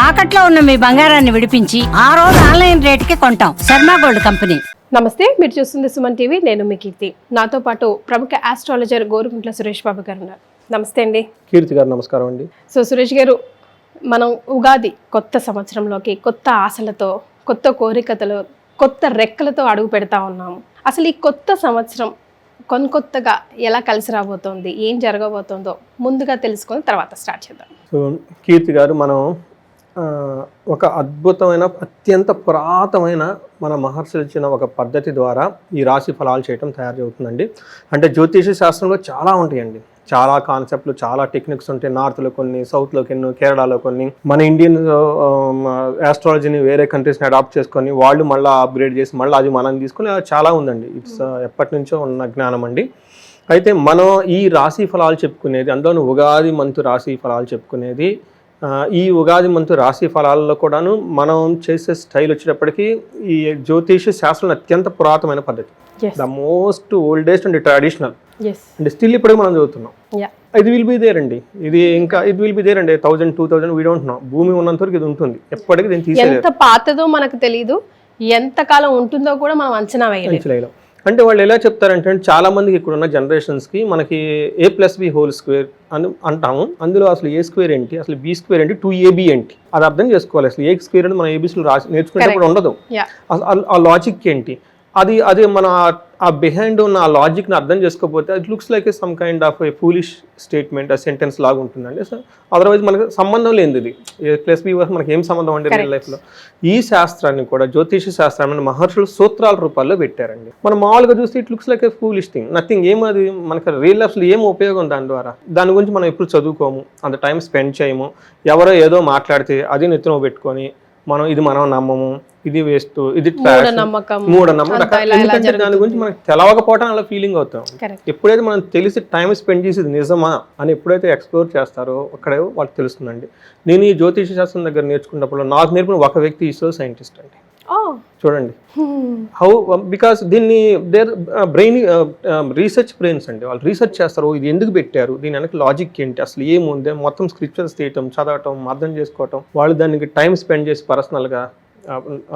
తాకట్లో ఉన్న మీ బంగారాన్ని విడిపించి ఆ రోజు ఆన్లైన్ రేటుకి కొంటాం. Sharma gold company. నమస్తే, మీరు చూస్తుంది సుమన్ టీవీ. నేను మీ కీర్తి. నాతో పాటు ప్రముఖ ఆస్ట్రాలజర్ గోరుగుంట్ల సురేష్ బాబు గారు ఉన్నారు. నమస్తే అండి. కీర్తి గారు నమస్కారం అండి. సో సురేష్ గారు, మనం ఉగాది కొత్త సంవత్సరంలోకి కొత్త ఆశలతో, కొత్త కోరికలతో, కొత్త రెక్కలతో అడుగు పెడతా ఉన్నాము. అసలు ఈ కొత్త సంవత్సరం కొత్తగా ఎలా కలిసి రాబోతోంది, ఏం జరగబోతోందో ముందుగా తెలుసుకొని తర్వాత స్టార్ట్ చేద్దాం. సో కీర్తి గారు, మనం ఒక అద్భుతమైన అత్యంత పురాతనమైన మన మహర్షులు ఇచ్చిన ఒక పద్ధతి ద్వారా ఈ రాశి ఫలాలు చేయటం తయారు అవుతుందండి. అంటే జ్యోతిష శాస్త్రంలో చాలా ఉంటాయండి, చాలా కాన్సెప్ట్లు, చాలా టెక్నిక్స్ ఉంటాయి. నార్త్లో కొన్ని, సౌత్లో కొన్ని, కేరళలో కొన్ని. మన ఇండియన్ ఆస్ట్రాలజీని వేరే కంట్రీస్ని అడాప్ట్ చేసుకొని వాళ్ళు మళ్ళీ అప్గ్రేడ్ చేసి మళ్ళీ అది మనం తీసుకొని చాలా ఉందండి. ఇట్స్ ఎప్పటి నుంచో ఉన్న జ్ఞానం అండి. అయితే మనం ఈ రాశి ఫలాలు చెప్పుకునేది, అందులోనూ ఉగాది మంతు రాశి ఫలాలు చెప్పుకునేది, ఈ ఉగాది మంతు రాశి ఫలాల్లో కూడాను మనం చేసే స్టైల్ వచ్చేటప్పటికి ఈ జ్యోతిష శాస్త్రం అత్యంత పురాతనమైన పద్ధతి, the most oldest and traditional. అంటే స్టిల్ ఇప్పటికి మనం చదువుతున్నాం. ఇది విల్ బి దేర్ అండి, ఇది ఇంకా ఇది విల్ బి దేర్ అండి. 1000, 2000 వీ డోంట్ నో. భూమి ఉన్నంత వరకు ఇది ఉంటుంది, ఎప్పటికీ దీన్ని తీసేయలేదు. ఎంత పాతదో మనకు తెలియదు, ఎంత కాలం ఉంటుందో కూడా మనం అంచనా వేయలేం. అంటే వాళ్ళు ఎలా చెప్తారంటే, చాలా మందికి ఇక్కడ ఉన్న జనరేషన్స్కి మనకి A+B² అని అంటాము. అందులో అసలు A² ఏంటి, అసలు B² ఏంటి, 2AB ఏంటి, అది అర్థం చేసుకోవాలి. అసలు A² అంటే మన ABCలు రాసి నేర్చుకునేటప్పుడు ఉండదు. ఆ లాజిక్ ఏంటి, అది మన ఆ బిహైండ్ ఉన్న ఆ లాజిక్ని అర్థం చేసుకోకపోతే అది looks like some kind of A foolish statement, ఆ సెంటెన్స్ లాగా ఉంటుందండి. సో అదర్వైజ్ మనకు సంబంధం లేనిది ఇది. A+B మనకి ఏం సంబంధం అండి రియల్ లైఫ్లో. ఈ శాస్త్రాన్ని కూడా, జ్యోతిష శాస్త్రాన్ని మహర్షులు సూత్రాల రూపాల్లో పెట్టారండి. మనం మామూలుగా చూస్తే it looks like A foolish thing, nothing. ఏమది మనకు రియల్ లైఫ్లో ఏం ఉపయోగం దాని ద్వారా? దాని గురించి మనం ఎప్పుడు చదువుకోము, అంత టైం స్పెండ్ చేయము. ఎవరో ఏదో మాట్లాడితే అది నెత్తిన పెట్టుకొని మనం నమ్మము, ఇది వేస్ట్, ఇది మూఢనమ్మకం. ఎందుకంటే దాని గురించి మనకు తెలవకపోవడం అలా ఫీలింగ్ అవుతాం. ఎప్పుడైతే మనం తెలిసి టైం స్పెండ్ చేసేది నిజమా అని ఎప్పుడైతే ఎక్స్ప్లోర్ చేస్తారో అక్కడే వాళ్ళకి తెలుస్తుందండి. నేను ఈ జ్యోతిష శాస్త్రం దగ్గర నేర్చుకున్నప్పుడు నాకు నేర్పిన ఒక వ్యక్తి ఈశ్వర్ సైంటిస్ట్ అండి. చూడండి హౌ, బికాస్ దీన్ని దేర్ బ్రెయిన్ రీసెర్చ్ బ్రెయిన్స్ అండి. వాళ్ళు రీసెర్చ్ చేస్తారు, ఇది ఎందుకు పెట్టారు, దీని వెనక లాజిక్ ఏంటి, అసలు ఏముంది, మొత్తం స్క్రిప్చర్స్ తీయటం, చదవటం, అర్థం చేసుకోవటం. వాళ్ళు దానికి టైం స్పెండ్ చేసి, పర్సనల్గా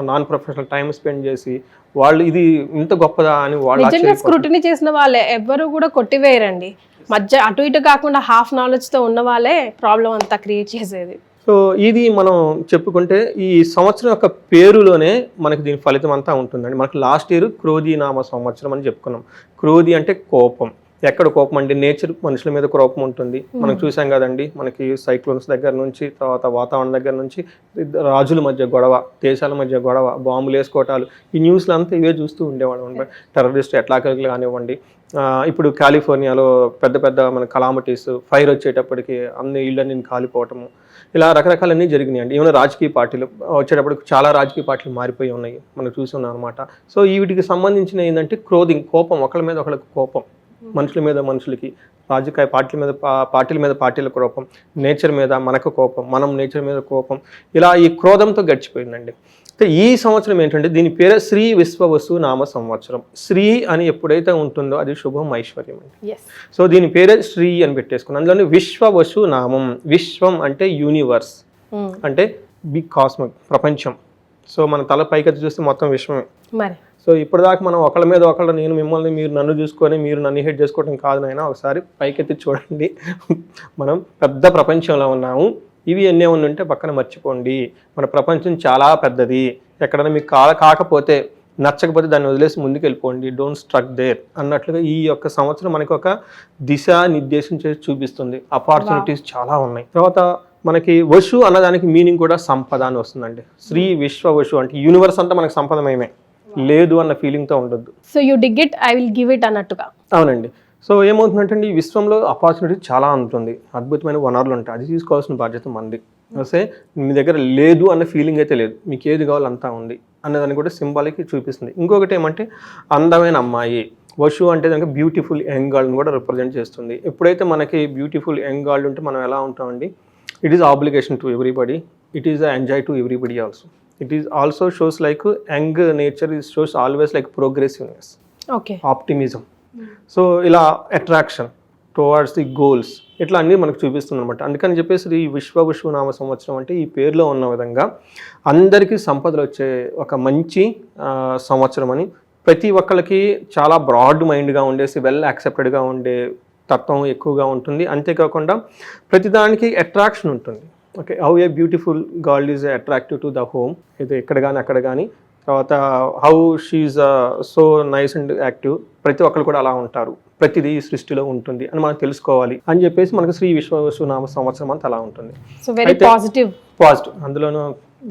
నాన్ ప్రొఫెషనల్ టైం స్పెండ్ చేసి వాళ్ళు ఇది ఇంత గొప్పదా అని వాళ్ళు స్క్రూటినీ చేసిన వాళ్ళే ఎవ్వరు కూడా కొట్టివేయరండి. మధ్య అటు ఇటు కాకుండా హాఫ్ నాలెడ్జ్ తో ఉన్న వాళ్ళే ప్రాబ్లం అంతా క్రియేట్ చేసేది. సో ఇది మనం చెప్పుకుంటే ఈ సంవత్సరం యొక్క పేరులోనే మనకి దీని ఫలితం అంతా ఉంటుందండి. మనకి లాస్ట్ ఇయర్ క్రోధి నామ సంవత్సరం అని చెప్పుకున్నాం. క్రోధి అంటే కోపం. ఎక్కడ కోపం అండి, నేచర్ మనుషుల మీద కోపం ఉంటుంది. మనం చూసాం కదండి, మనకి సైక్లోన్స్ దగ్గర నుంచి, తర్వాత వాతావరణం దగ్గర నుంచి, రాజుల మధ్య గొడవ, దేశాల మధ్య గొడవ, బాంబులు వేసుకోవటాలు, ఈ న్యూస్లు అంతా ఇవే చూస్తూ ఉండేవాళ్ళం. టెర్రరిస్ట్ అటాకులు కానివ్వండి, ఇప్పుడు కాలిఫోర్నియాలో పెద్ద పెద్ద మన కలామిటీస్, ఫైర్ వచ్చేటప్పటికి అన్ని ఇళ్ళని కాలిపోవటము, ఇలా రకరకాలన్నీ జరిగినాయండి. ఏమైనా రాజకీయ పార్టీలు వచ్చేటప్పటికి చాలా రాజకీయ పార్టీలు మారిపోయి ఉన్నాయి, మనం చూస్తున్నాం అనమాట. సో వీటికి సంబంధించిన ఏంటంటే క్రోధింగ్, కోపం, ఒకళ్ళ మీద ఒకళ్ళకి కోపం, మనుషుల మీద మనుషులకి, రాజకీయ పార్టీల మీద పార్టీలకు కోపం, నేచర్ మీద మనకు కోపం, మనం నేచర్ మీద కోపం, ఇలా ఈ క్రోధంతో గడిచిపోయిందండి. అయితే ఈ సంవత్సరం ఏంటంటే దీని పేరే శ్రీ విశ్వవసు నామ సంవత్సరం. శ్రీ అని ఎప్పుడైతే ఉంటుందో అది శుభం, ఐశ్వర్యం అండి. సో దీని పేరే శ్రీ అని పెట్టేసుకున్నాం. అందులోనే విశ్వవసు నామం. విశ్వం అంటే యూనివర్స్, అంటే బిగ్ కాస్మిక్, ప్రపంచం. సో మన తల పైకెత్తి చూస్తే మొత్తం విశ్వమే. సో ఇప్పటిదాకా మనం ఒకళ్ళ మీద ఒకళ్ళ, నేను మిమ్మల్ని, మీరు నన్ను చూసుకొని మీరు నన్ను హెడ్ చేసుకోవడం కాదు నాయనా, ఒకసారి పైకెత్తి చూడండి. మనం పెద్ద ప్రపంచంలో ఉన్నాము. ఇవి ఎన్నే ఉంటే పక్కన మర్చిపోండి. మన ప్రపంచం చాలా పెద్దది. ఎక్కడైనా మీకు కాకపోతే, నచ్చకపోతే దాన్ని వదిలేసి ముందుకు వెళ్ళిపోండి. డోంట్ స్ట్రక్ దేర్ అన్నట్లుగా ఈ యొక్క సంవత్సరం మనకి ఒక దిశా నిర్దేశం చేసి చూపిస్తుంది. ఆపర్చునిటీస్ చాలా ఉన్నాయి. తర్వాత మనకి వశు అన్నదానికి మీనింగ్ కూడా సంపద అని వస్తుందండి. శ్రీ విశ్వ వశు అంటే యూనివర్స్ అంతా మనకి సంపదమయమే, లేదు అన్న ఫీలింగ్తో ఉండొద్దు. So you dig it, I will give it అన్నట్టుగా. అవునండి. సో ఏమవుతుందంటే ఈ విశ్వంలో ఆపర్చునిటీ చాలా ఉంటుంది, అద్భుతమైన వనరులు ఉంటాయి. అది తీసుకోవాల్సిన బాధ్యత మనది. వస్తే మీ దగ్గర లేదు అన్న ఫీలింగ్ అయితే లేదు, మీకు ఏది కావాలో అంతా ఉంది అన్నదాన్ని కూడా సింబాలిక్ చూపిస్తుంది. ఇంకొకటి ఏమంటే అందమైన అమ్మాయి. వశు అంటే దానికి బ్యూటిఫుల్ యంగ్ గర్ల్ని కూడా రిప్రజెంట్ చేస్తుంది. ఎప్పుడైతే మనకి బ్యూటిఫుల్ యంగ్ గర్ల్ ఉంటే మనం ఎలా ఉంటామండి, it is obligation to everybody, it is enjoy to everybody also. It is also shows like young nature is shows always like progressiveness, optimism. So ila attraction, towards the goals, ఇట్లా అన్నీ మనకు చూపిస్తుంది అనమాట. అందుకని చెప్పేసి ఈ విశ్వనామ సంవత్సరం అంటే ఈ పేరులో ఉన్న విధంగా అందరికీ సంపదలు వచ్చే ఒక మంచి సంవత్సరం అని, ప్రతి ఒక్కళ్ళకి చాలా బ్రాడ్ మైండ్గా ఉండేసి వెల్ యాక్సెప్టెడ్గా ఉండే తత్వం ఎక్కువగా ఉంటుంది. అంతేకాకుండా ప్రతిదానికి అట్రాక్షన్ ఉంటుంది. Okay, how a beautiful girl is attractive to the home, ఇది ఎక్కడ కానీ అక్కడ కానీ. తర్వాత how she so nice and active, ప్రతి ఒక్కరు కూడా అలా ఉంటారు, ప్రతిదీ సృష్టిలో ఉంటుంది అని మనం తెలుసుకోవాలి అని చెప్పేసి మనకు శ్రీ విశ్వనామ సంవత్సరం అంతా అలా ఉంటుంది. పాజిటివ్, అందులోనూ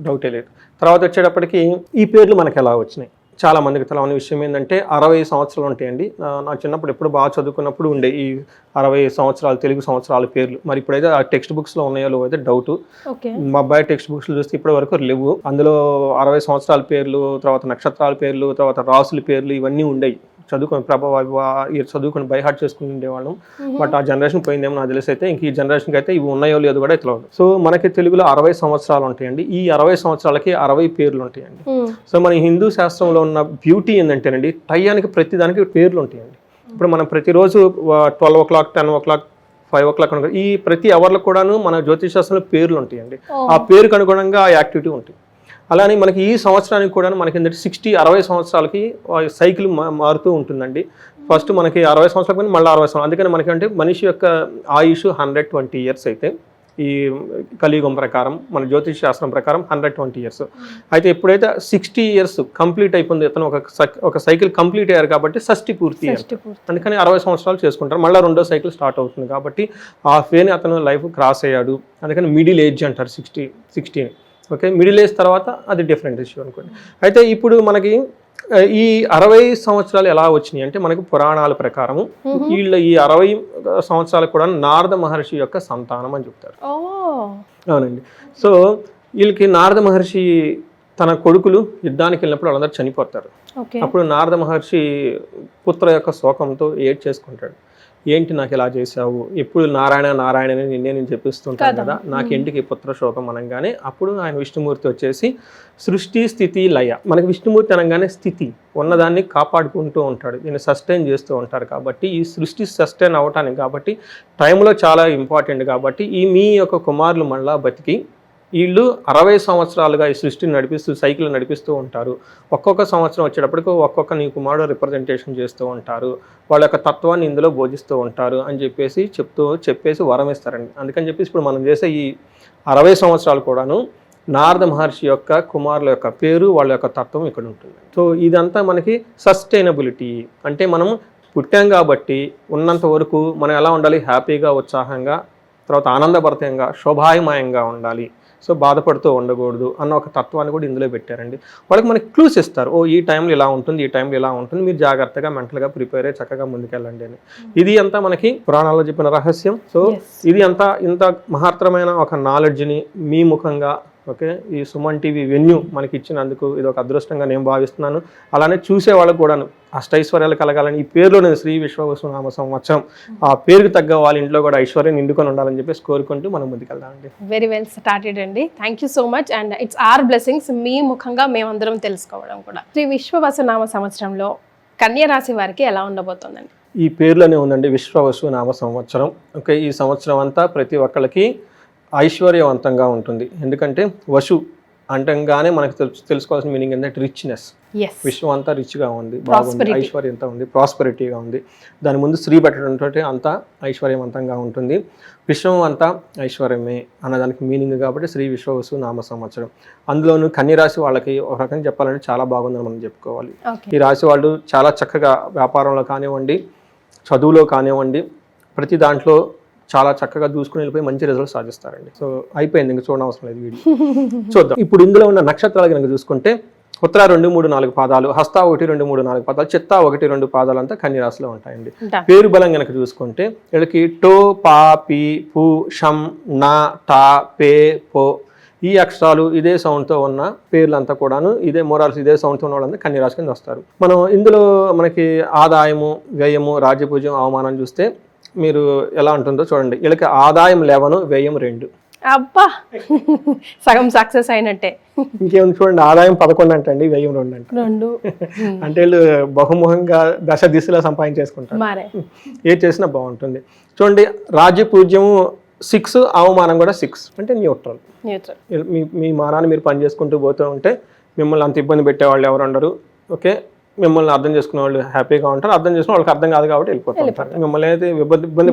డౌటే లేదు. తర్వాత వచ్చేటప్పటికి ఈ పేర్లు మనకు ఎలా వచ్చినాయి, చాలా మందికి తెలవని విషయం ఏంటంటే 60 సంవత్సరాలు ఉంటాయండి. నా చిన్నప్పుడు ఎప్పుడు బాగా చదువుకున్నప్పుడు ఉండే ఈ 60 సంవత్సరాలు తెలుగు సంవత్సరాల పేర్లు. మరి ఇప్పుడైతే ఆ టెక్స్ట్ బుక్స్లో ఉన్నాయో లేవో అయితే డౌట్. మా అబ్బాయి టెక్స్ట్ బుక్స్లో చూస్తే ఇప్పటి వరకు లేవు. అందులో 60 సంవత్సరాల పేర్లు, తర్వాత నక్షత్రాల పేర్లు, తర్వాత రాసుల పేర్లు ఇవన్నీ ఉండేవి. చదువుకొని చదువుకొని బై హార్ట్ చేసుకుని ఉండేవాళ్ళం. బట్ ఆ జనరేషన్ పోయిందేమో నాకు తెలిసి అయితే ఇంక ఈ జనరేషన్కి అయితే ఇవి ఉన్నాయో లేదో కూడా తెలియదు. సో మనకి తెలుగులో 60 సంవత్సరాలు ఉంటాయండి. ఈ 60 సంవత్సరాలకి 60 పేర్లు ఉంటాయండి. సో మన హిందూ శాస్త్రంలో ఉన్న బ్యూటీ ఏంటంటేనండి, టయానికి ప్రతి దానికి పేర్లు ఉంటాయండి. ఇప్పుడు మనం ప్రతిరోజు 12 o'clock, 10 o'clock, 5 o'clock ఈ ప్రతి అవర్లో కూడాను మన జ్యోతిష్ శాస్త్రంలో పేర్లు ఉంటాయండి. ఆ పేరుకు అనుగుణంగా ఆ యాక్టివిటీ ఉంటుంది. అలానే మనకి ఈ సంవత్సరానికి కూడా మనకి ఏంటంటే 60 సంవత్సరాలకి సైకిల్ మారుతూ ఉంటుందండి. ఫస్ట్ మనకి 60 సంవత్సరాల కానీ మళ్ళీ 60 సంవత్సరాలు. అందుకని మనకంటే మనిషి యొక్క ఆయుష్ 120 years అయితే ఈ కలియుగం ప్రకారం, మన జ్యోతిష్ శాస్త్రం ప్రకారం 120 years. అయితే ఎప్పుడైతే 60 years కంప్లీట్ అయిపోయింది, అతను ఒక సైకిల్ కంప్లీట్ అయ్యారు కాబట్టి షష్ఠి పూర్తి అయ్యారు. అందుకని 60 సంవత్సరాలు చేసుకుంటారు. మళ్ళీ రెండో సైకిల్ స్టార్ట్ అవుతుంది కాబట్టి ఆ ఫేని అతను లైఫ్ క్రాస్ అయ్యాడు. అందుకని మిడిల్ ఏజ్ అంటారు 60. ఓకే, మిడిల్ ఏజ్ తర్వాత అది డిఫరెంట్ ఇష్యూ అనుకోండి. అయితే ఇప్పుడు మనకి ఈ 60 సంవత్సరాలు ఎలా వచ్చినాయి అంటే మనకు పురాణాల ప్రకారము వీళ్ళ ఈ 60 సంవత్సరాలు కూడా నారద మహర్షి యొక్క సంతానం అని చెప్తారు. అవునండి. సో వీళ్ళకి నారద మహర్షి తన కొడుకులు యుద్ధానికి వెళ్ళినప్పుడు వాళ్ళందరూ చనిపోతారు. అప్పుడు నారద మహర్షి పుత్ర యొక్క శోకంతో చేసుకుంటాడు. ఏంటి నాకు ఇలా చేసావు, ఎప్పుడు నారాయణ నారాయణ అని నేను చెప్పిస్తుంటాను కదా, నాకేంటికి పుత్ర శోకం అనగానే అప్పుడు ఆయన విష్ణుమూర్తి వచ్చేసి సృష్టి స్థితి లయ, మనకి విష్ణుమూర్తి అనగానే స్థితి ఉన్నదాన్ని కాపాడుకుంటూ ఉంటాడు, దీన్ని సస్టైన్ చేస్తూ ఉంటారు. కాబట్టి ఈ సృష్టి సస్టైన్ అవ్వటానికి కాబట్టి టైంలో చాలా ఇంపార్టెంట్. కాబట్టి మీ యొక్క కుమారులు మళ్ళా బతికి వీళ్ళు 60 సంవత్సరాలుగా ఈ సృష్టిని సైకిల్ నడిపిస్తూ ఉంటారు. ఒక్కొక్క సంవత్సరం వచ్చేటప్పటికి ఒక్కొక్క నీ కుమారుడు రిప్రజెంటేషన్ చేస్తూ ఉంటారు, వాళ్ళ యొక్క తత్వాన్ని ఇందులో బోధిస్తూ ఉంటారు అని చెప్పేసి వరం ఇస్తారండి. అందుకని చెప్పేసి ఇప్పుడు మనం చేసే ఈ 60 సంవత్సరాలు కూడాను నారద మహర్షి యొక్క కుమారుల యొక్క పేరు, వాళ్ళ యొక్క తత్వం ఇక్కడ ఉంటుంది. సో ఇదంతా మనకి సస్టైనబిలిటీ అంటే మనం పుట్టాం కాబట్టి ఉన్నంత వరకు మనం ఎలా ఉండాలి, హ్యాపీగా, ఉత్సాహంగా, తర్వాత ఆనందభరితంగా, శోభాయమయంగా ఉండాలి. సో బాధపడుతూ ఉండకూడదు అన్న ఒక తత్వాన్ని కూడా ఇందులో పెట్టారండి. వాళ్ళకి మనకి క్లూస్ ఇస్తారు, ఈ టైంలో ఇలా ఉంటుంది, ఈ టైంలో ఇలా ఉంటుంది, మీరు జాగ్రత్తగా మెంటల్గా ప్రిపేర్ అయ్యి చక్కగా ముందుకెళ్ళండి అని. ఇది అంతా మనకి పురాణాల్లో చెప్పిన రహస్యం. సో ఇది అంతా ఇంత మహత్తరమైన ఒక నాలెడ్జ్ని మీ ముఖంగా ఓకే ఈ సుమన్ టీవీ వెన్యూ మనకి ఇచ్చినందుకు ఇది ఒక అదృష్టంగా నేను భావిస్తున్నాను. అలానే చూసే వాళ్ళకు కూడాను అష్టైశ్వర్యాలు కలగాలని ఈ పేరులో శ్రీ విశ్వనామ సంవత్సరం ఆ పేరుకు తగ్గ వాళ్ళ ఇంట్లో కూడా ఐశ్వర్యం నిండుకొని ఉండాలని చెప్పేసి కోరుకుంటూ మనం ముందుకెళ్దామండి. వెరీ వెల్ స్టార్టెడ్ అండి. Thank you so much. And it's our blessings మీ ముఖంగా మేమందరం తెలుసుకోవడం కూడా. శ్రీ విశ్వవసునామ సంవత్సరంలో కన్యా రాశి వారికి ఎలా ఉండబోతుందండి? ఈ పేరులోనే ఉందండి విశ్వవసునామ సంవత్సరం. ఓకే, ఈ సంవత్సరం అంతా ప్రతి ఒక్కళ్ళకి ఐశ్వర్యవంతంగా ఉంటుంది. ఎందుకంటే వసు అంటంగానే మనకు తెలుసుకోవాల్సిన మీనింగ్ ఏంటంటే రిచ్నెస్. విశ్వం అంతా రిచ్గా ఉంది, బాగుంది, ఐశ్వర్యంతో ఉంది, ప్రాస్పరిటీగా ఉంది. దాని ముందు స్త్రీ పెట్టడంతో అంతా ఐశ్వర్యవంతంగా ఉంటుంది. విశ్వం అంతా ఐశ్వర్యమే అన్నదానికి మీనింగ్ కాబట్టి శ్రీ విశ్వవసు నామ సంవత్సరం. అందులోనూ కన్యరాశి వాళ్ళకి ఒక రకంగా చెప్పాలంటే చాలా బాగుందని మనం చెప్పుకోవాలి. ఈ రాశి వాళ్ళు చాలా చక్కగా వ్యాపారంలో కానివ్వండి, చదువులో కానివ్వండి, ప్రతి దాంట్లో చాలా చక్కగా చూసుకుని వెళ్ళిపోయి మంచి రిజల్ట్ సాధిస్తారండి. సో అయిపోయింది, ఇంకా చూడడం అవసరం లేదు వీడియో. చూద్దాం. ఇప్పుడు ఇందులో ఉన్న నక్షత్రాలు కనుక చూసుకుంటే ఉత్తర 2, 3, 4 పాదాలు, హస్త 1, 2, 3, 4 పాదాలు, చిత్త 1, 2 పాదాలు అంతా కన్యరాశిలో ఉంటాయండి. పేరు బలం కనుక చూసుకుంటే వీళ్ళకి టో, పా, పి, పు, షం, నా, టా, పే, పో ఈ అక్షరాలు ఇదే సౌండ్తో ఉన్న పేర్లంతా కూడాను ఇదే మోరాల్స్ ఇదే సౌండ్తో ఉన్న వాళ్ళంతా కన్యరాశి కింద వస్తారు. మనం ఇందులో మనకి ఆదాయము, వ్యయము, రాజ్యపూజ్యం, అవమానం చూస్తే మీరు ఎలా ఉంటుందో చూడండి. వీళ్ళకి ఆదాయం 11, వ్యయం 2. అబ్బా సగం సక్సెస్ అయినట్టే. ఇంకేముంది చూడండి, ఆదాయం 11 అంటండి, వ్యయం 2 అంట. 2 అంటే వీళ్ళు బహుముఖంగా దశ దిశలో సంపాదించేసుకుంటారు. మరే ఏది చేసినా బాగుంటుంది. చూడండి, రాజ్య పూజ్యము 6, అవమానం కూడా 6, అంటే న్యూట్రల్. మీ మానాన్ని మీరు పని చేసుకుంటూ పోతూ ఉంటే మిమ్మల్ని అంత ఇబ్బంది పెట్టేవాళ్ళు ఎవరు ఉండరు. ఓకే, మిమ్మల్ని అర్థం చేసుకునే వాళ్ళు హ్యాపీగా ఉంటారు, అర్థం చేసుకునే వాళ్ళకి అర్థం కాదు కాబట్టి వెళ్ళిపోతూ ఉంటారు. మిమ్మల్ని అయితే ఇబ్బంది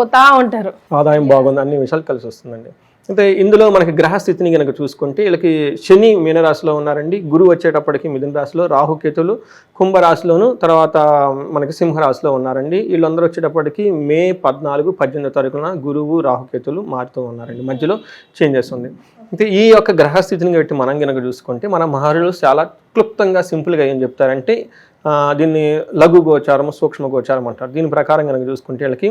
పోతా ఉంటారు. ఆదాయం బాగుంది, అన్ని విషయాలు కలిసి వస్తుందండి. అయితే ఇందులో మనకి గ్రహస్థితిని కనుక చూసుకుంటే వీళ్ళకి శని మీనరాశిలో ఉన్నారండి, గురువు వచ్చేటప్పటికి మిథున రాశిలో, రాహుకేతులు కుంభరాశిలోను, తర్వాత మనకి సింహరాశిలో ఉన్నారండి. వీళ్ళందరూ వచ్చేటప్పటికి మే 14, 18 తారీఖున గురువు రాహుకేతులు మారుతూ ఉన్నారండి, మధ్యలో చేంజెస్ ఉంది. అయితే ఈ యొక్క గ్రహస్థితిని బట్టి మనం కనుక చూసుకుంటే మన మహర్షులు చాలా క్లుప్తంగా సింపుల్గా ఏం చెప్తారంటే దీన్ని లఘు గోచారం, సూక్ష్మ గోచారం అంటారు. దీని ప్రకారం కనుక చూసుకుంటే వీళ్ళకి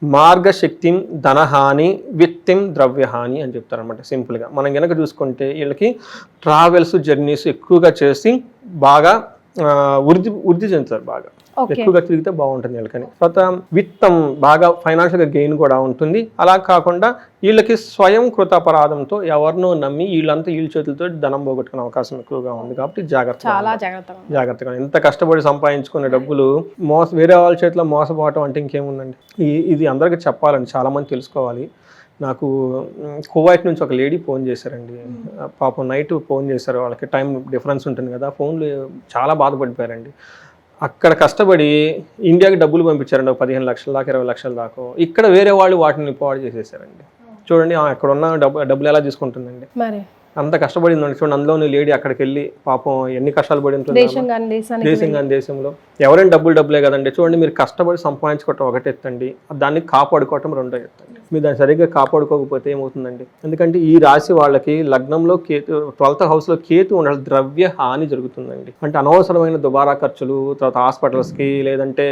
మార్గశక్తిం ధనహాని, విత్తిం ద్రవ్యహాని అని చెప్తారనమాట. సింపుల్గా మనం కనుక చూసుకుంటే వీళ్ళకి ట్రావెల్స్, జర్నీస్ ఎక్కువగా చేసి బాగా వృద్ధి చెందుతారు, బాగా ఎక్కువగా తిరిగితే బాగుంటుంది వీళ్ళకని. తర్వాత విత్తం, బాగా ఫైనాన్షియల్గా గెయిన్ కూడా ఉంటుంది. అలా కాకుండా వీళ్ళకి స్వయం కృతాపరాధంతో ఎవరినో నమ్మి వీళ్ళంతా వీళ్ళ చేతులతో ధనం పోగొట్టుకునే అవకాశం ఎక్కువగా ఉంది. కాబట్టి జాగ్రత్తగా ఎంత కష్టపడి సంపాదించుకునే డబ్బులు వేరే వాళ్ళ చేతిలో మోసపోవటం అంటే ఇంకేముందండి. ఇది అందరికీ చెప్పాలండి, చాలా మంది తెలుసుకోవాలి. నాకు కువైట్ నుంచి ఒక లేడీ ఫోన్ చేశారండి. పాపం నైట్ ఫోన్ చేశారు, వాళ్ళకి టైం డిఫరెన్స్ ఉంటుంది కదా, ఫోన్లు చాలా బాధపడిపోయారండి. అక్కడ కష్టపడి ఇండియాకి డబ్బులు పంపించారండి, 15 లక్షల దాకా, 20 లక్షల దాకా. ఇక్కడ వేరే వాళ్ళు వాటిని పాడు చేసేసారండి. చూడండి అక్కడ ఉన్న డబ్బులు ఎలా తీసుకుంటుందండి. అంత కష్టపడిందండి. చూడండి, అందులోని లేడీ అక్కడికి వెళ్ళి పాపం ఎన్ని కష్టాలు పడి ఉంటుంది దేశంలో. ఎవరైనా డబ్బులే కదండి. చూడండి, మీరు కష్టపడి సంపాదించుకోవటం ఒకటి ఎత్తండి, దాన్ని కాపాడుకోవటం రెండో ఎత్తండి. మీరు దాన్ని సరిగ్గా కాపాడుకోకపోతే ఏమవుతుందండి. ఎందుకంటే ఈ రాశి వాళ్ళకి లగ్నంలో కేతు, 12th హౌస్లో కేతు ఉండాలి, ద్రవ్య హాని జరుగుతుందండి. అంటే అనవసరమైన దుబారా ఖర్చులు, తర్వాత హాస్పిటల్స్కి, లేదంటే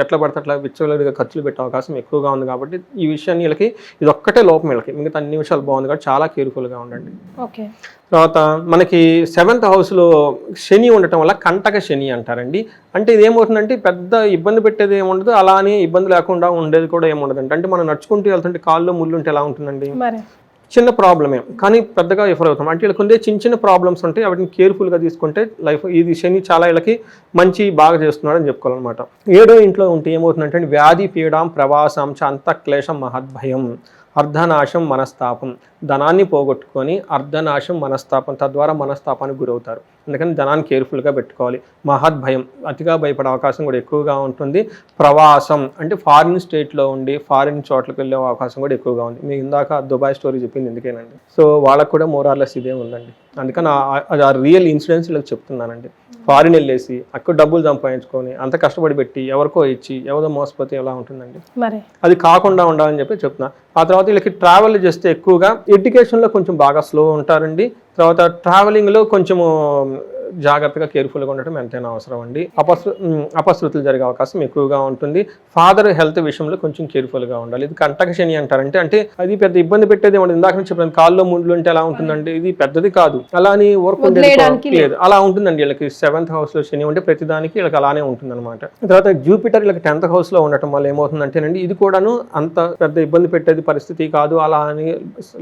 ఎట్లా పడితే అట్లా విచ్చలవిడిగా ఖర్చులు పెట్టే అవకాశం ఎక్కువగా ఉంది. కాబట్టి ఈ విషయాన్ని వీళ్ళకి ఇది ఒక్కటే లోపం, వీళ్ళకి మిగతా అన్ని విషయాలు బాగుంది కాబట్టి చాలా కేర్ఫుల్గా ఉండండి. తర్వాత మనకి 7th హౌస్లో శని ఉండటం వల్ల కంటక శని అంటారండి. అంటే ఇది ఏమవుతుందంటే పెద్ద ఇబ్బంది పెట్టేది ఏముండదు, అలానే ఇబ్బంది లేకుండా ఉండేది కూడా ఏముండదండి. అంటే మనం నడుచుకుంటూ వెళ్తుంటే కాళ్ళు ముళ్ళు ఉంటే ఎలా ఉంటుందండి, చిన్న ప్రాబ్లమే కానీ పెద్దగా ఎఫర్ అవుతాం. అంటే వీళ్ళకి ఉండే చిన్న ప్రాబ్లమ్స్ ఉంటాయి, వాటిని కేర్ఫుల్గా తీసుకుంటే లైఫ్ ఇది శని చాలా వీళ్ళకి మంచి బాగా చేస్తున్నాడు అని చెప్పుకోవాలన్నమాట. 7వ ఇంట్లో ఉంటే ఏమవుతుందంటే వ్యాధి పీడాం ప్రవాసాంచ అంతఃక్లేశం మహద్భయం, అర్ధనాశం మనస్తాపం, ధనాన్ని పోగొట్టుకొని అర్ధనాశం మనస్తాపం, తద్వారా మనస్తాపానికి గురవుతారు. అందుకని ధనాన్ని కేర్ఫుల్గా పెట్టుకోవాలి. మహద్భయం, అతిగా భయపడే అవకాశం కూడా ఎక్కువగా ఉంటుంది. ప్రవాసం అంటే ఫారిన్ స్టేట్లో ఉండి ఫారిన్ చోట్లకు వెళ్ళే అవకాశం కూడా ఎక్కువగా ఉంది. మీకు ఇందాక దుబాయ్ స్టోరీ చెప్పింది ఎందుకేనండి. సో వాళ్ళకు కూడా మోరార్లెస్ ఇదే ఉందండి. అందుకని ఆ రియల్ ఇన్సిడెంట్స్ ఇలా చెప్తున్నానండి. ఫారిన్ వెళ్ళేసి అక్కడ డబ్బులు సంపాదించుకొని అంత కష్టపడి పెట్టి ఎవరికో ఇచ్చి ఎవరో మోసపోతే ఎలా ఉంటుందండి. అది కాకుండా ఉండాలని చెప్పి చెప్తున్నా. ఆ తర్వాత వీళ్ళకి ట్రావెల్ చేస్తే ఎక్కువగా ఎడ్యుకేషన్లో కొంచెం బాగా స్లో ఉంటారండి. తర్వాత ట్రావెలింగ్లో కొంచెము జాగ్రత్తగా కేర్ఫుల్గా ఉండటం ఎంతైనా అవసరం అండి. అపశృతులు జరిగే అవకాశం ఎక్కువగా ఉంటుంది. ఫాదర్ హెల్త్ విషయంలో కొంచెం కేర్ఫుల్గా ఉండాలి. ఇది కంటక శని అంటారంటే అంటే అది పెద్ద ఇబ్బంది పెట్టేది ఏమంటే ఇందాక నుంచి చెప్పాను, కాల్లో ముండ్లు ఉంటే ఎలా ఉంటుందండి, ఇది పెద్దది కాదు, అలా అని వర్క్ లేదు, అలా ఉంటుందండి. వీళ్ళకి 7th హౌస్లో శని ఉంటే ప్రతిదానికి వీళ్ళకి అలానే ఉంటుంది అనమాట. తర్వాత జూపిటర్ వీళ్ళకి 10th హౌస్లో ఉండటం వల్ల ఏమవుతుందంటేనండి ఇది కూడాను అంత పెద్ద ఇబ్బంది పెట్టేది పరిస్థితి కాదు, అలా అని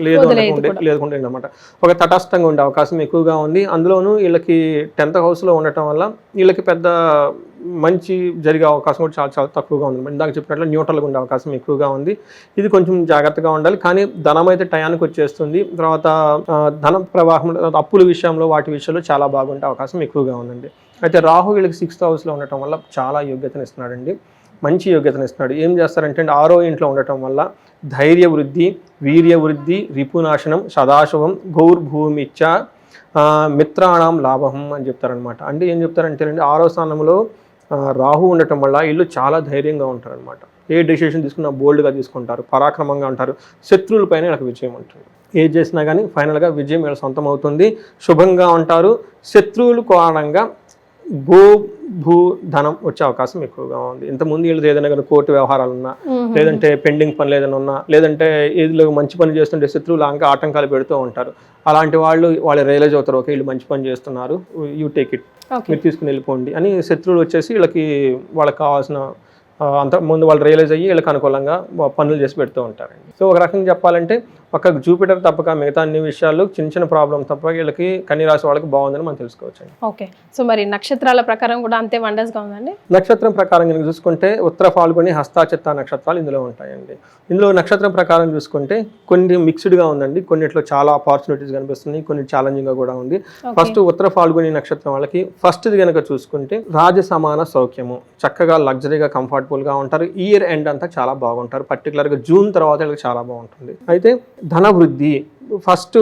లేకుండా అనమాట. ఒక తటస్థంగా ఉండే అవకాశం ఎక్కువగా ఉంది. అందులోనూ వీళ్ళకి 10th హౌస్లో ఉండటం వల్ల వీళ్ళకి పెద్ద మంచి జరిగే అవకాశం కూడా చాలా చాలా తక్కువగా ఉంది. ఇందాక చెప్పినట్లు న్యూట్రల్గా ఉండే అవకాశం ఎక్కువగా ఉంది. ఇది కొంచెం జాగ్రత్తగా ఉండాలి. కానీ ధనం అయితే టయానికి వచ్చేస్తుంది. తర్వాత ధన ప్రవాహం, అప్పుల విషయంలో వాటి విషయంలో చాలా బాగుండే అవకాశం ఎక్కువగా ఉందండి. అయితే రాహు వీళ్ళకి 6th హౌస్లో ఉండటం వల్ల చాలా యోగ్యతను ఇస్తున్నాడండి, మంచి యోగ్యతను ఇస్తున్నాడు. ఏం చేస్తారంటే 6వ ఇంట్లో ఉండటం వల్ల ధైర్య వృద్ధి, వీర్య వృద్ధి, రిపునాశనం, సదాశవం, గౌర్భూమిచ్చ, మిత్రాణం లాభం అని చెప్తారనమాట. అంటే ఏం చెప్తారంటే 6వ స్థానంలో రాహు ఉండటం వల్ల వీళ్ళు చాలా ధైర్యంగా ఉంటారనమాట. ఏ డెసిషన్ తీసుకున్నా బోల్డ్గా తీసుకుంటారు, పరాక్రమంగా ఉంటారు, శత్రువులపైన వీళ్ళకి విజయం ఉంటుంది. ఏది చేసినా కానీ ఫైనల్గా విజయం వీళ్ళ సొంతం అవుతుంది, శుభంగా ఉంటారు. శత్రువులు కారణంగా భూ ధనం వచ్చే అవకాశం ఎక్కువగా ఉంది. ఇంతకుముందు వీళ్ళు ఏదైనా కానీ కోర్టు వ్యవహారాలు ఉన్నా, లేదంటే పెండింగ్ పనులు ఏదైనా ఉన్నా, లేదంటే ఏదో మంచి పని చేస్తుంటే శత్రువులు ఇంకా ఆటంకాలు పెడుతూ ఉంటారు. అలాంటి వాళ్ళు రియలైజ్ అవుతారు, ఓకే వీళ్ళు మంచి పని చేస్తున్నారు, యూ టేక్ ఇట్, మీరు తీసుకుని వెళ్ళిపోండి అని శత్రువులు వచ్చేసి వీళ్ళకి వాళ్ళకి కావాల్సిన అంత ముందు వాళ్ళు రియలైజ్ అయ్యి వీళ్ళకి అనుకూలంగా పనులు చేసి పెడుతూ ఉంటారండి. సో ఒక రకంగా చెప్పాలంటే ఒక జూపిటర్ తప్పక మిగతా అన్ని విషయాలు చిన్న చిన్న ప్రాబ్లం తప్ప వీళ్ళకి కన్య రాశి వాళ్ళకి బాగుందని మనం తెలుసుకోవచ్చండి. ఓకే, సో మరి నక్షత్రాల ప్రకారం కూడా అంతే వండర్స్గా ఉందండి? నక్షత్రం ప్రకారం కనుక చూసుకుంటే ఉత్తర ఫాల్గుని హస్తాచిత్త నక్షత్రాలు ఇందులో ఉంటాయండి. ఇందులో నక్షత్రం ప్రకారం చూసుకుంటే కొన్ని మిక్స్డ్గా ఉందండి, కొన్నిట్లో చాలా ఆపర్చునిటీస్ కనిపిస్తున్నాయి, కొన్ని ఛాలెంజింగ్గా కూడా ఉంది. ఫస్ట్ ఉత్తర ఫాల్గుని నక్షత్రం వాళ్ళకి ఫస్ట్ది కనుక చూసుకుంటే రాజ సమాన సౌఖ్యము, చక్కగా లగ్జరీగా కంఫర్టబుల్గా ఉంటారు. ఇయర్ ఎండ్ అంతా చాలా బాగుంటారు, పర్టికులర్గా జూన్ తర్వాత వీళ్ళకి చాలా బాగుంటుంది. అయితే ధన వృద్ధి ఫస్ట్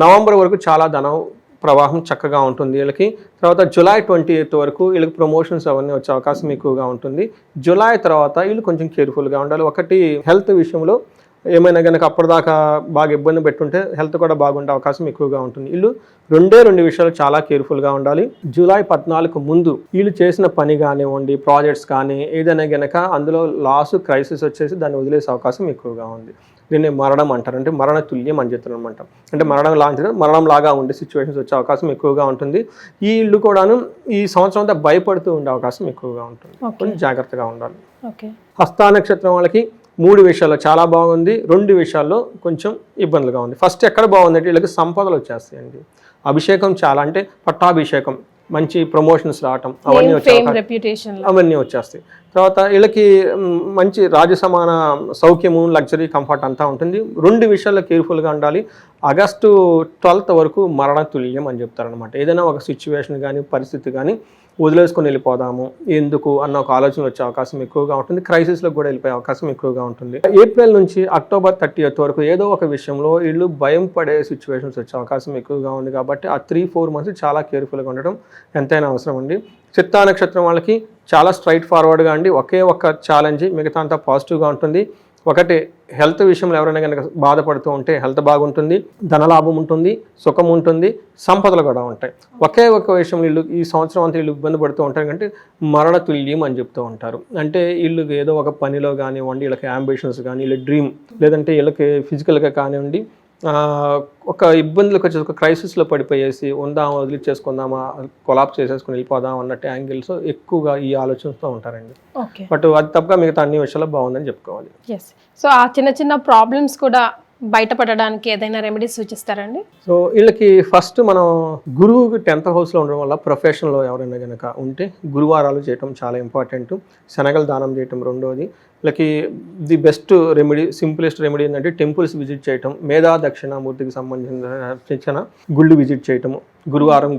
నవంబర్ వరకు చాలా ధనం ప్రవాహం చక్కగా ఉంటుంది వీళ్ళకి. తర్వాత జూలై 28 వరకు వీళ్ళకి ప్రమోషన్స్ అవన్నీ వచ్చే అవకాశం ఎక్కువగా ఉంటుంది. జూలై తర్వాత వీళ్ళు కొంచెం కేర్ఫుల్గా ఉండాలి. ఒకటి హెల్త్ విషయంలో ఏమైనా కనుక అప్పటిదాకా బాగా ఇబ్బంది పెట్టుంటే హెల్త్ కూడా బాగుండే అవకాశం ఎక్కువగా ఉంటుంది. వీళ్ళు రెండు విషయాలు చాలా కేర్ఫుల్గా ఉండాలి. జూలై 14 ముందు వీళ్ళు చేసిన పని కానివ్వండి, ప్రాజెక్ట్స్ కానీ ఏదైనా కనుక అందులో లాస్ క్రైసిస్ వచ్చేసి దాన్ని వదిలేసే అవకాశం ఎక్కువగా ఉంది. దీన్ని మరణం అంటారు, అంటే మరణ తుల్యం అని చెప్తున్నాం అనమాట. అంటే మరణం లాగా ఉండే సిచ్యువేషన్స్ వచ్చే అవకాశం ఎక్కువగా ఉంటుంది. ఈ ఇల్లు కూడాను ఈ సంవత్సరం అంతా భయపడుతూ ఉండే అవకాశం ఎక్కువగా ఉంటుంది, కొంచెం జాగ్రత్తగా ఉండాలి. హస్త నక్షత్రం వాళ్ళకి 3 విషయాల్లో చాలా బాగుంది, 2 విషయాల్లో కొంచెం ఇబ్బందులుగా ఉంది. ఫస్ట్ ఎక్కడ బాగుందంటే వీళ్ళకి సంపదలు వచ్చేస్తాయండి. అభిషేకం చాలా, అంటే పట్టాభిషేకం, మంచి ప్రమోషన్స్ రావటం అవన్నీ వచ్చేస్తాయి. తర్వాత వీళ్ళకి మంచి రాజసమాన సౌఖ్యము, లగ్జరీ, కంఫర్ట్ అంతా ఉంటుంది. 2 విషయాల్లో కేర్ఫుల్గా ఉండాలి. ఆగస్టు 12 వరకు మరణ తుల్యం అని చెప్తారనమాట. ఏదైనా ఒక సిచ్యువేషన్ కానీ పరిస్థితి కానీ వదిలేసుకొని వెళ్ళిపోదాము ఎందుకు అన్న ఒక ఆలోచన వచ్చే అవకాశం ఎక్కువగా ఉంటుంది. క్రైసిస్లో కూడా వెళ్ళిపోయే అవకాశం ఎక్కువగా ఉంటుంది. ఏప్రిల్ నుంచి అక్టోబర్ 30 వరకు ఏదో ఒక విషయంలో వీళ్ళు భయం పడే సిచ్యువేషన్స్ వచ్చే అవకాశం ఎక్కువగా ఉంది. కాబట్టి ఆ 3-4 మంత్స్ చాలా కేర్ఫుల్గా ఉండడం ఎంతైనా అవసరం అండి. చిత్తా నక్షత్రం వాళ్ళకి చాలా స్ట్రైట్ ఫార్వర్డ్గా అండి. ఒకే ఒక్క ఛాలెంజ్, మిగతా అంతా పాజిటివ్గా ఉంటుంది. ఒకటి హెల్త్ విషయంలో ఎవరైనా కనుక బాధపడుతూ ఉంటే హెల్త్ బాగుంటుంది, ధనలాభం ఉంటుంది, సుఖం ఉంటుంది, సంపదలు కూడా ఉంటాయి. ఒకే ఒక విషయం వీళ్ళు ఈ సంవత్సరం అంతా వీళ్ళు ఇబ్బంది పడుతూ ఉంటారు అంటే మరణ తుల్యం అని చెప్తూ ఉంటారు. అంటే వీళ్ళు ఏదో ఒక పనిలో కానివ్వండి, వీళ్ళకి అంబిషన్స్ కానీ, వీళ్ళ డ్రీమ్, లేదంటే వీళ్ళకి ఫిజికల్గా కానివ్వండి ఒక ఇబ్బందులకు వచ్చేసి ఒక క్రైసిస్లో పడిపోయేసి వదిలిచేసుకుందామా, కొలాప్స్ చేసేసుకుని వెళ్ళిపోదాం అన్నట్టు యాంగిల్స్ ఎక్కువగా ఈ ఆలోచనతో ఉంటారండి. బట్ అది తప్పగా మిగతా అన్ని విషయాల్లో బాగుందని చెప్పుకోవాలి. సో ఆ చిన్న చిన్న ప్రాబ్లమ్స్ కూడా బయటపడడానికి ఏదైనా రెమెడీస్ సూచిస్తారండి? సో వీళ్ళకి ఫస్ట్ మనం గురువుకి 10th హౌస్లో ఉండడం వల్ల ప్రొఫెషన్లో ఎవరైనా కనుక ఉంటే గురువారాలు చేయటం చాలా ఇంపార్టెంట్. శనగలు దానం చేయటం రెండోది. వీళ్ళకి the best remedy, simplest remedy ఏంటంటే టెంపుల్స్ విజిట్ చేయటం, మేధా దక్షిణామూర్తికి సంబంధించిన గుళ్ళు విజిట్ చేయటము, గురువారం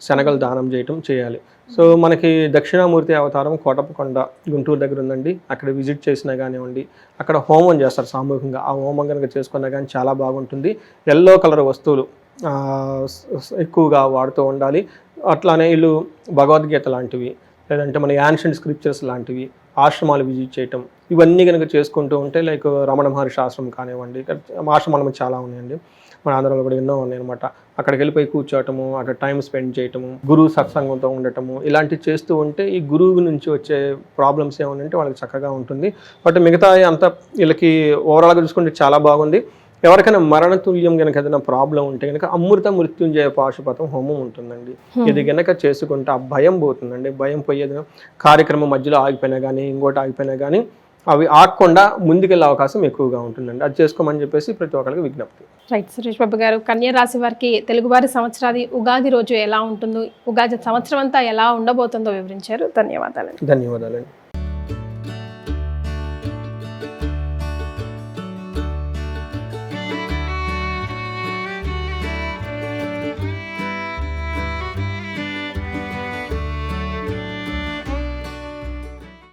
శనగలు దానం చేయటం చేయాలి. సో మనకి దక్షిణామూర్తి అవతారం కోటప్పకొండ గుంటూరు దగ్గర ఉందండి. అక్కడ విజిట్ చేసినా కానివ్వండి, అక్కడ హోమం చేస్తారు సామూహికంగా. ఆ హోమం కనుక చేసుకున్నా కానీ చాలా బాగుంటుంది. ఎల్లో కలర్ వస్తువులు ఎక్కువగా వాడుతూ ఉండాలి. అట్లానే వీళ్ళు భగవద్గీత లాంటివి, లేదంటే మన యాన్షియంట్ స్క్రిప్చర్స్ లాంటివి, ఆశ్రమాలు విజిట్ చేయటం, ఇవన్నీ కనుక చేసుకుంటూ ఉంటే లైక్ రమణ మహర్షి ఆశ్రమం కానివ్వండి, ఆశ్రమాలు చాలా ఉన్నాయండి, మన ఆంధ్రాలో కూడా ఎన్నో ఉన్నాయి అనమాట. అక్కడికి వెళ్ళిపోయి కూర్చోవటము, అక్కడ టైం స్పెండ్ చేయటము, గురువు సత్సంగంతో ఉండటము, ఇలాంటివి చేస్తూ ఉంటే ఈ గురువు నుంచి వచ్చే ప్రాబ్లమ్స్ ఏమంటే వాళ్ళకి చక్కగా ఉంటుంది. బట్ మిగతా అంతా వీళ్ళకి ఓవరాల్గా చూసుకుంటే చాలా బాగుంది. ఎవరికైనా మరణతుల్యం కనుక ఏదైనా ప్రాబ్లం ఉంటే కనుక అమృత మృత్యుంజయ పాశుపతం హోమం ఉంటుందండి. ఇది కనుక చేసుకుంటే ఆ భయం పోతుందండి. భయం పోయేది కార్యక్రమం మధ్యలో ఆగిపోయినా కానీ, ఇంకోటి ఆగిపోయినా కానీ అవి ఆగకుండా ముందుకెళ్ళే అవకాశం ఎక్కువగా ఉంటుందండి. అది చేసుకోమని చెప్పేసి ప్రతి ఒక్కరికి విజ్ఞప్తి. రైట్ సురేష్ బాబు గారు, కన్యా రాశి వారికి తెలుగువారి సంవత్సరాది ఉగాది రోజు ఎలా ఉంటుందో, ఉగాది సంవత్సరం అంతా ఎలా ఉండబోతుందో వివరించారు. ధన్యవాదాలండి.